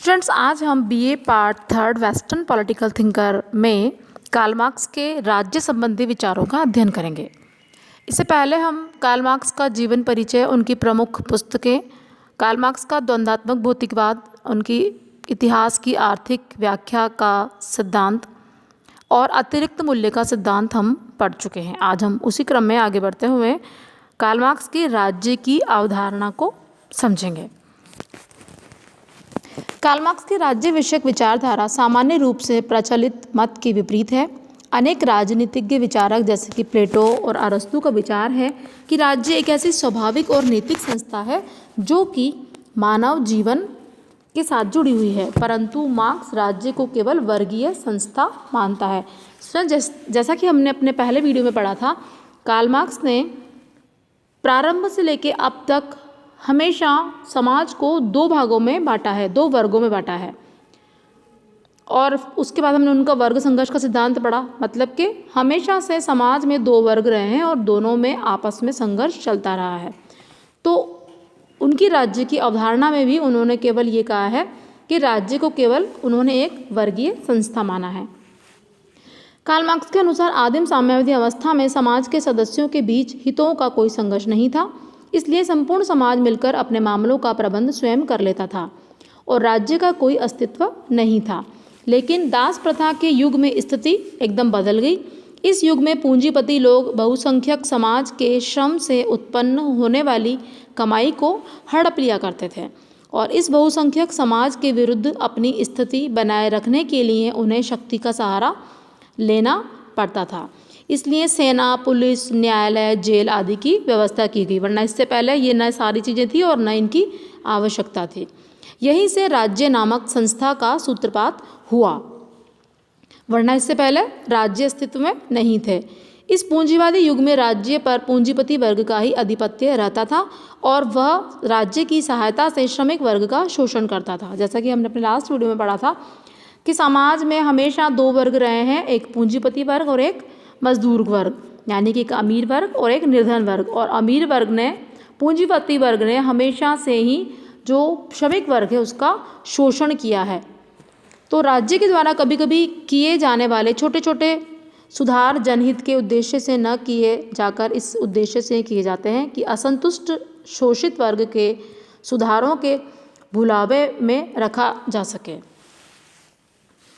Students, आज हम BA part 3 western political thinker में कार्ल मार्क्स के राज्य संबंधी विचारों का अध्ययन करेंगे। इससे पहले हम कार्ल मार्क्स का जीवन परिचय, उनकी प्रमुख पुस्तकें, कार्ल मार्क्स का द्वंद्वात्मक भौतिकवाद, उनकी इतिहास की आर्थिक व्याख्या का सिद्धांत और अतिरिक्त मूल्य का सिद्धांत हम पढ़ चुके हैं। आज हम उसी क्रम में आगे बढ़ते हुए कार्ल मार्क्स की राज्य की अवधारणा को समझेंगे। कार्ल मार्क्स की राज्य विषयक विचारधारा सामान्य रूप से प्रचलित मत के विपरीत है। अनेक राजनीतिज्ञ विचारक जैसे कि प्लेटो और अरस्तु का विचार है कि राज्य एक ऐसी स्वाभाविक और नैतिक संस्था है जो कि मानव जीवन के साथ जुड़ी हुई है, परंतु मार्क्स राज्य को केवल वर्गीय संस्था मानता है। जैसा कि हमने अपने पहले वीडियो में पढ़ा था, कार्ल मार्क्स ने प्रारंभ से लेकर अब तक हमेशा समाज को दो भागों में बांटा है, दो वर्गों में बांटा है। और उसके बाद हमने उनका वर्ग संघर्ष का सिद्धांत पढ़ा, मतलब कि हमेशा से समाज में दो वर्ग रहे हैं और दोनों में आपस में संघर्ष चलता रहा है। तो उनकी राज्य की अवधारणा में भी उन्होंने केवल ये कहा है कि राज्य को केवल उन्होंने एक वर्गीय संस्था माना है। कार्ल मार्क्स के अनुसार आदिम साम्यवादी अवस्था में समाज के सदस्यों के बीच हितों का कोई संघर्ष नहीं था, इसलिए संपूर्ण समाज मिलकर अपने मामलों का प्रबंध स्वयं कर लेता था और राज्य का कोई अस्तित्व नहीं था। लेकिन दास प्रथा के युग में स्थिति एकदम बदल गई। इस युग में पूंजीपति लोग बहुसंख्यक समाज के श्रम से उत्पन्न होने वाली कमाई को हड़प लिया करते थे और इस बहुसंख्यक समाज के विरुद्ध अपनी स्थिति बनाए रखने के लिए उन्हें शक्ति का सहारा लेना पड़ता था। इसलिए सेना, पुलिस, न्यायालय, जेल आदि की व्यवस्था की गई, वरना इससे पहले ये न सारी चीज़ें थी और न इनकी आवश्यकता थी। यहीं से राज्य नामक संस्था का सूत्रपात हुआ, वरना इससे पहले राज्य अस्तित्व में नहीं थे। इस पूंजीवादी युग में राज्य पर पूंजीपति वर्ग का ही आधिपत्य रहता था और वह राज्य की सहायता से श्रमिक वर्ग का शोषण करता था। जैसा कि हमने अपने लास्ट वीडियो में पढ़ा था कि समाज में हमेशा दो वर्ग रहे हैं, एक पूंजीपति वर्ग और एक मजदूर वर्ग, यानी कि एक अमीर वर्ग और एक निर्धन वर्ग। और अमीर वर्ग ने, पूंजीपति वर्ग ने हमेशा से ही जो श्रमिक वर्ग है उसका शोषण किया है। तो राज्य के द्वारा कभी कभी किए जाने वाले छोटे छोटे सुधार जनहित के उद्देश्य से न किए जाकर इस उद्देश्य से किए जाते हैं कि असंतुष्ट शोषित वर्ग के सुधारों के भुलावे में रखा जा सके,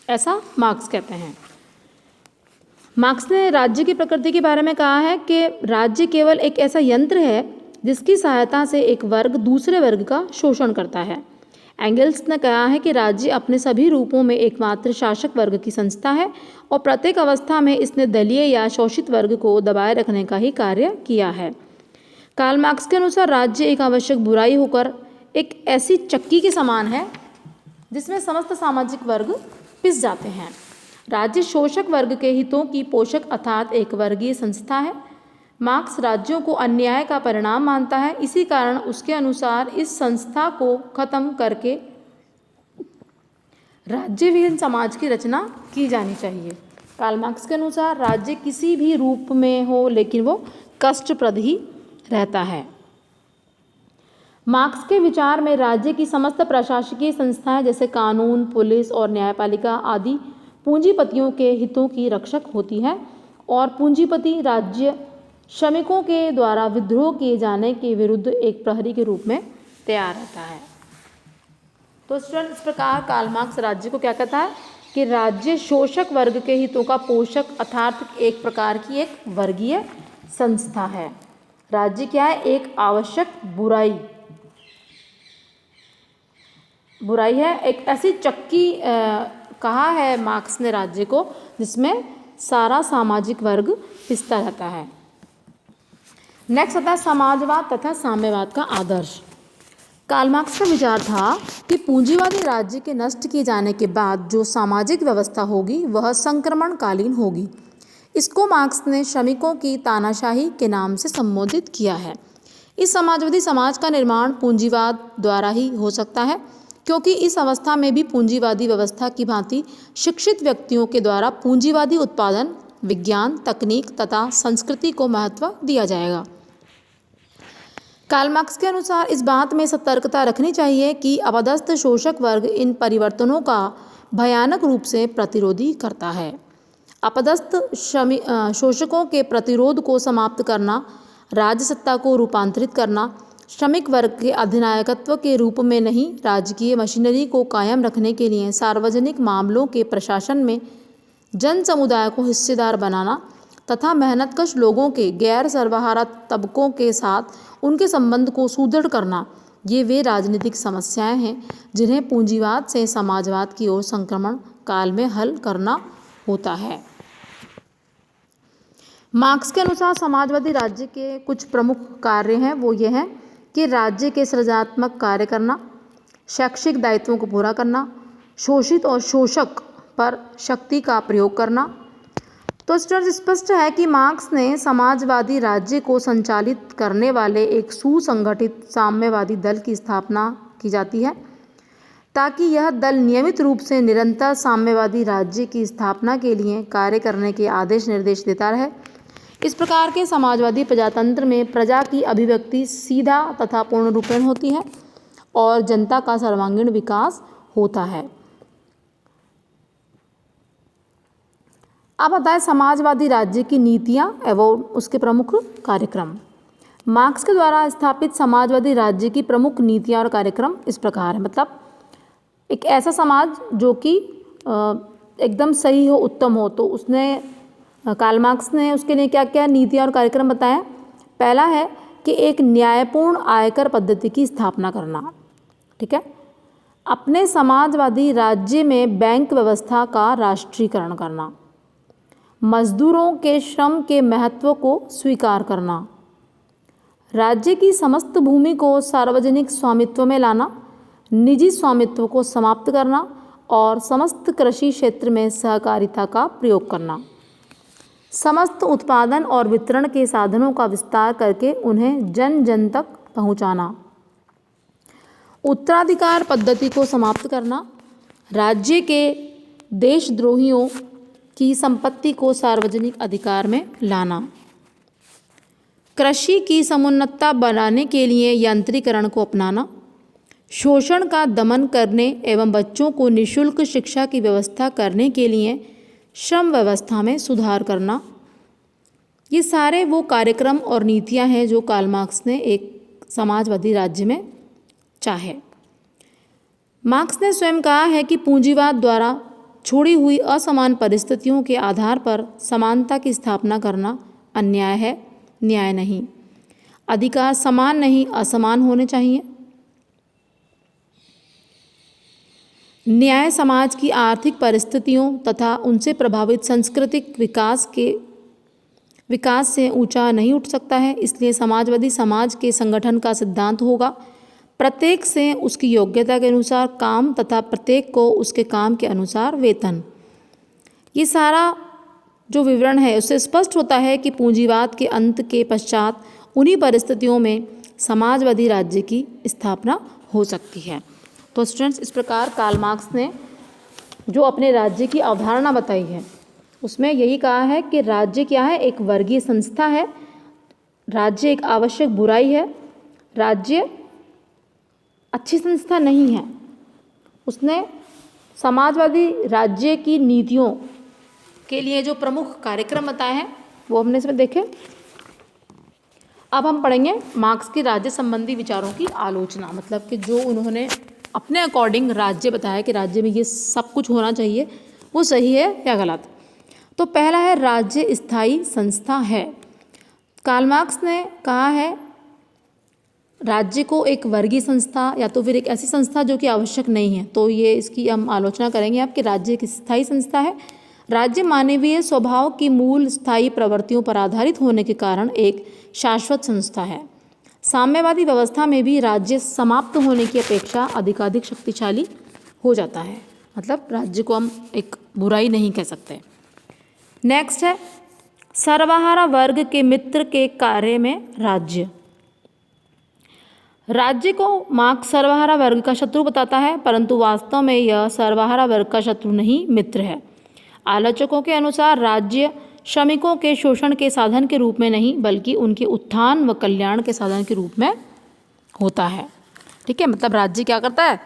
ऐसा मार्क्स कहते हैं। मार्क्स ने राज्य की प्रकृति के बारे में कहा है कि राज्य केवल एक ऐसा यंत्र है जिसकी सहायता से एक वर्ग दूसरे वर्ग का शोषण करता है। एंगल्स ने कहा है कि राज्य अपने सभी रूपों में एकमात्र शासक वर्ग की संस्था है और प्रत्येक अवस्था में इसने दलीय या शोषित वर्ग को दबाए रखने का ही कार्य किया है। कार्ल मार्क्स के अनुसार राज्य एक आवश्यक बुराई होकर एक ऐसी चक्की के समान है जिसमें समस्त सामाजिक वर्ग पिस जाते हैं। राज्य शोषक वर्ग के हितों की पोषक अर्थात एक वर्गीय संस्था है। मार्क्स राज्यों को अन्याय का परिणाम मानता है, इसी कारण उसके अनुसार इस संस्था को खत्म करके राज्यविहीन समाज की रचना की जानी चाहिए। कार्ल मार्क्स के अनुसार राज्य किसी भी रूप में हो लेकिन वो कष्टप्रद ही रहता है। मार्क्स के विचार में राज्य की समस्त प्रशासकीय संस्थाएं जैसे कानून, पुलिस और न्यायपालिका आदि पूंजीपतियों के हितों की रक्षक होती है और पूंजीपति राज्य श्रमिकों के द्वारा विद्रोह किए जाने के विरुद्ध एक प्रहरी के रूप में तैयार रहता है। तो स्टूडेंट, इस प्रकार कार्ल मार्क्स राज्य को क्या कहता है कि राज्य शोषक वर्ग के हितों का पोषक अर्थात एक प्रकार की एक वर्गीय संस्था है। राज्य क्या है? एक आवश्यक बुराई है, एक ऐसी चक्की कहा है मार्क्स ने राज्य को जिसमें सारा सामाजिक वर्ग पिसता रहता है। नेक्स्ट आता है समाजवाद तथा साम्यवाद का आदर्श। कार्ल मार्क्स का विचार था कि पूंजीवादी राज्य के नष्ट किए जाने के बाद जो सामाजिक व्यवस्था होगी वह संक्रमणकालीन होगी। इसको मार्क्स ने श्रमिकों की तानाशाही के नाम से संबोधित किया है। इस समाजवादी समाज का निर्माण पूंजीवाद द्वारा ही हो सकता है, क्योंकि इस अवस्था में भी पूंजीवादी व्यवस्था की भांति शिक्षित व्यक्तियों के द्वारा पूंजीवादी उत्पादन, विज्ञान, तकनीक तथा संस्कृति को महत्व दिया जाएगा। कार्ल मार्क्स के अनुसार इस बात में सतर्कता रखनी चाहिए कि अपदस्थ शोषक वर्ग इन परिवर्तनों का भयानक रूप से प्रतिरोधी करता है। अपदस्थ शोषकों के प्रतिरोध को समाप्त करना, राजसत्ता को रूपांतरित करना, श्रमिक वर्ग के अधिनायकत्व के रूप में नहीं, राजकीय मशीनरी को कायम रखने के लिए सार्वजनिक मामलों के प्रशासन में जन समुदाय को हिस्सेदार बनाना तथा मेहनतकश लोगों के गैर सर्वहारा तबकों के साथ उनके संबंध को सुदृढ़ करना, ये वे राजनीतिक समस्याएं हैं जिन्हें पूंजीवाद से समाजवाद की ओर संक्रमण काल में हल करना होता है। मार्क्स के अनुसार समाजवादी राज्य के कुछ प्रमुख कार्य हैं, वो ये हैं कि राज्य के सृजनात्मक कार्य करना, शैक्षिक दायित्वों को पूरा करना, शोषित और शोषक पर शक्ति का प्रयोग करना। तो स्टूडेंट्स, स्पष्ट है कि मार्क्स ने समाजवादी राज्य को संचालित करने वाले एक सुसंगठित साम्यवादी दल की स्थापना की जाती है ताकि यह दल नियमित रूप से निरंतर साम्यवादी राज्य की स्थापना के लिए कार्य करने के आदेश निर्देश देता रहे। इस प्रकार के समाजवादी प्रजातंत्र में प्रजा की अभिव्यक्ति सीधा तथा पूर्ण रूपेण होती है और जनता का सर्वांगीण विकास होता है। अब बताएं समाजवादी राज्य की नीतियां एवं उसके प्रमुख कार्यक्रम। मार्क्स के द्वारा स्थापित समाजवादी राज्य की प्रमुख नीतियां और कार्यक्रम इस प्रकार है। मतलब एक ऐसा समाज जो कि एकदम सही हो, उत्तम हो, तो उसने कार्ल मार्क्स ने उसके लिए क्या क्या नीतियां और कार्यक्रम बताए। पहला है कि एक न्यायपूर्ण आयकर पद्धति की स्थापना करना। ठीक है। अपने समाजवादी राज्य में बैंक व्यवस्था का राष्ट्रीयकरण करना, मजदूरों के श्रम के महत्व को स्वीकार करना, राज्य की समस्त भूमि को सार्वजनिक स्वामित्व में लाना, निजी स्वामित्व को समाप्त करना और समस्त कृषि क्षेत्र में सहकारिता का प्रयोग करना, समस्त उत्पादन और वितरण के साधनों का विस्तार करके उन्हें जन जन तक पहुंचाना, उत्तराधिकार पद्धति को समाप्त करना, राज्य के देशद्रोहियों की संपत्ति को सार्वजनिक अधिकार में लाना, कृषि की समुन्नतता बनाने के लिए यांत्रिकरण को अपनाना, शोषण का दमन करने एवं बच्चों को निःशुल्क शिक्षा की व्यवस्था करने के लिए श्रम व्यवस्था में सुधार करना। ये सारे वो कार्यक्रम और नीतियां हैं जो कार्ल मार्क्स ने एक समाजवादी राज्य में चाहे। मार्क्स ने स्वयं कहा है कि पूंजीवाद द्वारा छोड़ी हुई असमान परिस्थितियों के आधार पर समानता की स्थापना करना अन्याय है, न्याय नहीं। अधिकार समान नहीं, असमान होने चाहिए। न्याय समाज की आर्थिक परिस्थितियों तथा उनसे प्रभावित सांस्कृतिक विकास से ऊंचा नहीं उठ सकता है। इसलिए समाजवादी समाज के संगठन का सिद्धांत होगा प्रत्येक से उसकी योग्यता के अनुसार काम तथा प्रत्येक को उसके काम के अनुसार वेतन। ये सारा जो विवरण है उससे स्पष्ट होता है कि पूंजीवाद के अंत के पश्चात उन्हीं परिस्थितियों में समाजवादी राज्य की स्थापना हो सकती है। तो स्टूडेंट्स, इस प्रकार कार्ल मार्क्स ने जो अपने राज्य की अवधारणा बताई है उसमें यही कहा है कि राज्य क्या है, एक वर्गीय संस्था है, राज्य एक आवश्यक बुराई है, राज्य अच्छी संस्था नहीं है। उसने समाजवादी राज्य की नीतियों के लिए जो प्रमुख कार्यक्रम बताए हैं वो हमने इसमें देखे। अब हम पढ़ेंगे मार्क्स के राज्य संबंधी विचारों की आलोचना, मतलब कि जो उन्होंने अपने अकॉर्डिंग राज्य बताया कि राज्य में ये सब कुछ होना चाहिए, वो सही है या गलत। तो पहला है राज्य स्थायी संस्था है। कार्ल मार्क्स ने कहा है राज्य को एक वर्गीय संस्था या तो फिर एक ऐसी संस्था जो कि आवश्यक नहीं है, तो ये इसकी हम आलोचना करेंगे अब कि राज्य एक स्थायी संस्था है। राज्य मानवीय स्वभाव की मूल स्थायी प्रवृत्तियों पर आधारित होने के कारण एक शाश्वत संस्था है। साम्यवादी व्यवस्था में भी राज्य समाप्त होने की अपेक्षा अधिकाधिक शक्तिशाली हो जाता है, मतलब राज्य को हम एक बुराई नहीं कह सकते। नेक्स्ट है सर्वहारा वर्ग के मित्र के कार्य में राज्य। राज्य को मार्क्स सर्वहारा वर्ग का शत्रु बताता है, परंतु वास्तव में यह सर्वहारा वर्ग का शत्रु नहीं, मित्र है। आलोचकों के अनुसार राज्य श्रमिकों के शोषण के साधन के रूप में नहीं बल्कि उनके उत्थान व कल्याण के साधन के रूप में होता है। ठीक है, मतलब राज्य क्या करता है,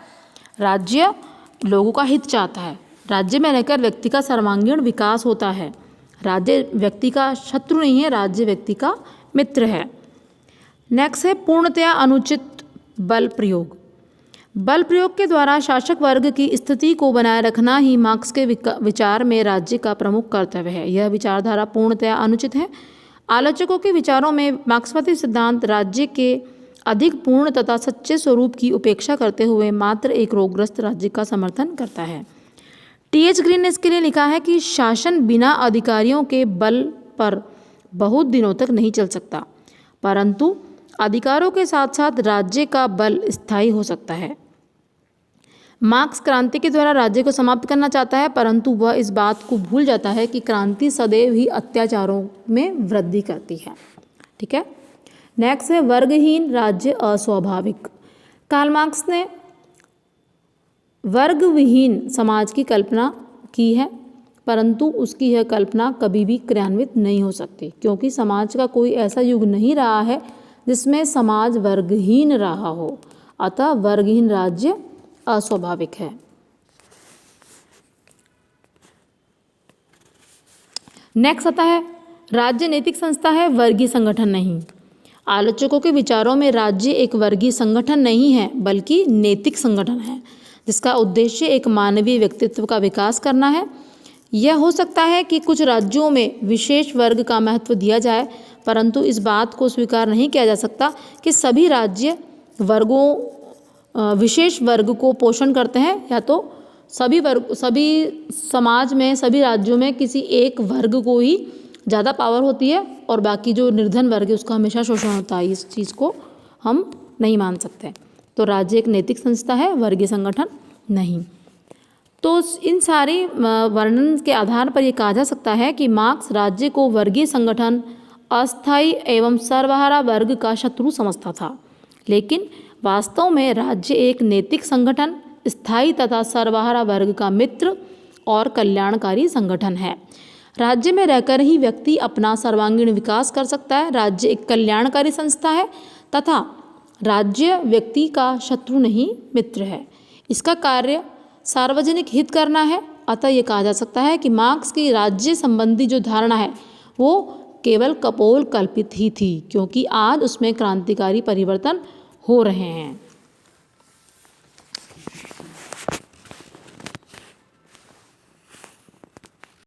राज्य लोगों का हित चाहता है। राज्य में रहकर व्यक्ति का सर्वांगीण विकास होता है। राज्य व्यक्ति का शत्रु नहीं है, राज्य व्यक्ति का मित्र है। नेक्स्ट है पूर्णतया अनुचित बल प्रयोग। बल प्रयोग के द्वारा शासक वर्ग की स्थिति को बनाए रखना ही मार्क्स के विचार में राज्य का प्रमुख कर्तव्य है। यह विचारधारा पूर्णतया अनुचित है। आलोचकों के विचारों में मार्क्सवादी सिद्धांत राज्य के अधिक पूर्ण तथा सच्चे स्वरूप की उपेक्षा करते हुए मात्र एक रोगग्रस्त राज्य का समर्थन करता है। टी.एच. ग्रीन ने इसके लिए लिखा है कि शासन बिना अधिकारियों के बल पर बहुत दिनों तक नहीं चल सकता, परंतु अधिकारों के साथ साथ राज्य का बल स्थायी हो सकता है। मार्क्स क्रांति के द्वारा राज्य को समाप्त करना चाहता है, परंतु वह इस बात को भूल जाता है कि क्रांति सदैव ही अत्याचारों में वृद्धि करती है। ठीक है, नेक्स्ट है वर्गहीन राज्य अस्वाभाविक। कार्ल मार्क्स ने वर्गविहीन समाज की कल्पना की है, परंतु उसकी यह कल्पना कभी भी क्रियान्वित नहीं हो सकती, क्योंकि समाज का कोई ऐसा युग नहीं रहा है जिसमें समाज वर्गहीन रहा हो। अतः वर्गहीन राज्य अस्वाभाविक है। नेक्स्ट आता है राज्य नैतिक संस्था है, वर्गीय संगठन नहीं। आलोचकों के विचारों में राज्य एक वर्गीय संगठन नहीं है, बल्कि नैतिक संगठन है, जिसका उद्देश्य एक मानवीय व्यक्तित्व का विकास करना है। यह हो सकता है कि कुछ राज्यों में विशेष वर्ग का महत्व दिया जाए, परंतु इस बात को स्वीकार नहीं किया जा सकता कि सभी राज्य विशेष वर्ग को पोषण करते हैं, या तो सभी समाज में, सभी राज्यों में किसी एक वर्ग को ही ज़्यादा पावर होती है और बाकी जो निर्धन वर्ग है उसका हमेशा शोषण होता है। इस चीज़ को हम नहीं मान सकते। तो राज्य एक नैतिक संस्था है, वर्गीय संगठन नहीं। तो इन सारे वर्णन के आधार पर यह कहा जा सकता है कि मार्क्स राज्य को वर्गीय संगठन, अस्थायी एवं सर्वहारा वर्ग का शत्रु समझता था, लेकिन वास्तव में राज्य एक नैतिक संगठन, स्थायी तथा सर्वहारा वर्ग का मित्र और कल्याणकारी संगठन है। राज्य में रहकर ही व्यक्ति अपना सर्वांगीण विकास कर सकता है। राज्य एक कल्याणकारी संस्था है तथा राज्य व्यक्ति का शत्रु नहीं, मित्र है। इसका कार्य सार्वजनिक हित करना है। अतः ये कहा जा सकता है कि मार्क्स की राज्य संबंधी जो धारणा है वो केवल कपोल कल्पित ही थी, क्योंकि आज उसमें क्रांतिकारी परिवर्तन हो रहे हैं।